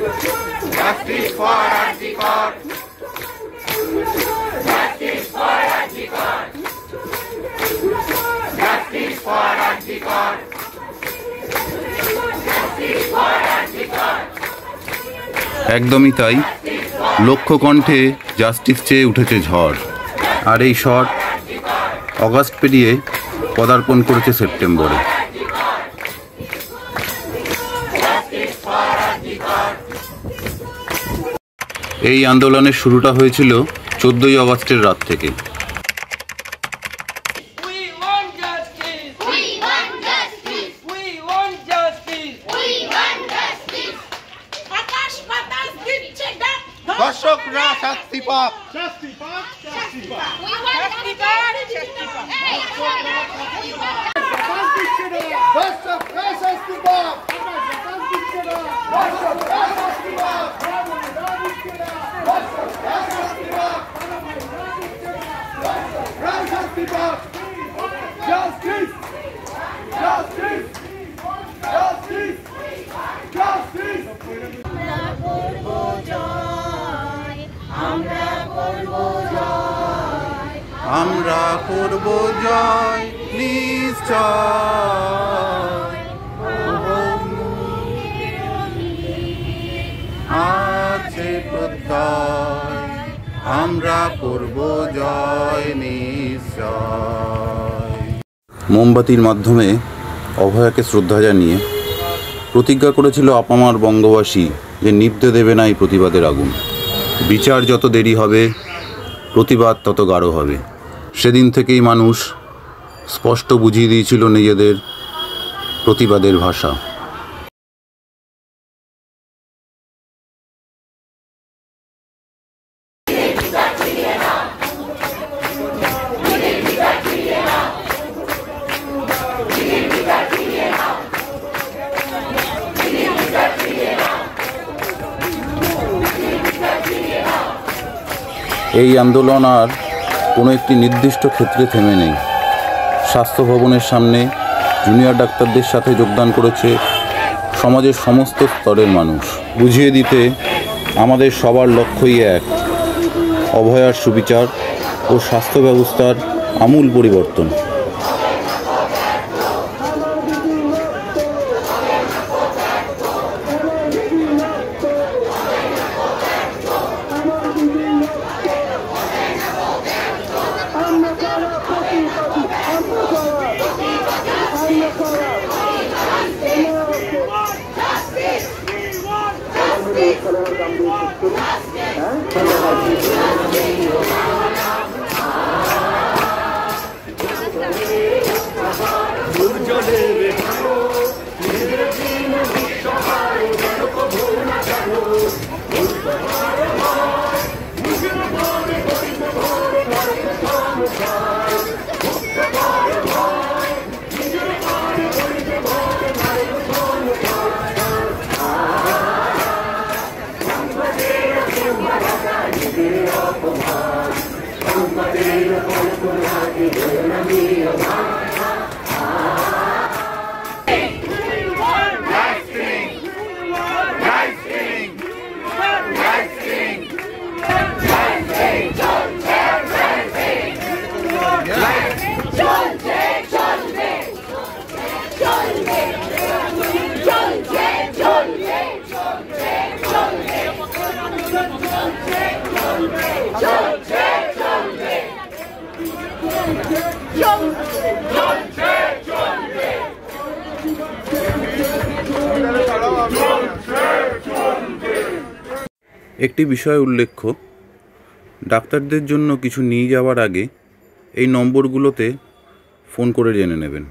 Justice for Arjikar. Justice for Arjikar. Justice for Arjikar. Justice for Arjikar. একদমই তাই, লক্ষ কণ্ঠে জাস্টিস চেয়ে উঠেছে ঝড়। আর এই শট অগাস্ট পেরিয়ে পদার্পণ করেছে সেপ্টেম্বরে। এই আন্দোলনের শুরুটা হয়েছিল 14ই আগস্টের রাত থেকে। দর্শকরা শাস্তি পাক, আমরা করব জয় নিশ্চয়, আছে প্রত্যয়, আমরা করব জয় নিশ্চয়। মোমবাতির মাধ্যমে অভয়াকে শ্রদ্ধা জানিয়ে প্রতিজ্ঞা করেছিল আপামার বঙ্গবাসী যে নিভতে দেবে না এই প্রতিবাদের আগুন। বিচার যত দেরি হবে, প্রতিবাদ তত গাঢ় হবে। সেদিন থেকেই মানুষ স্পষ্ট বুঝিয়ে দিয়েছিল নিজেদের প্রতিবাদের ভাষা। এই আন্দোলন আর কোনো একটি নির্দিষ্ট ক্ষেত্রে থেমে নেই। স্বাস্থ্য ভবনের সামনে জুনিয়র ডাক্তারদের সাথে যোগদান করেছে সমাজের সমস্ত স্তরের মানুষ। বুঝিয়ে দিতে আমাদের সবার লক্ষ্যই এক, অভয়ার সুবিচার ও স্বাস্থ্য ব্যবস্থার আমূল পরিবর্তন। একটি বিষয় উল্লেখ্য, ডাক্তারদের জন্য কিছু নিয়ে যাওয়ার আগে এই নম্বরগুলোতে ফোন করে জেনে নেবেন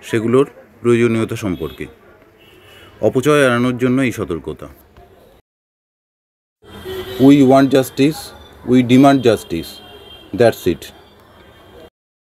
সেগুলোর প্রয়োজনীয়তা সম্পর্কে। অপচয় এড়ানোর জন্য এই সতর্কতা। We want justice, we demand justice, that's it.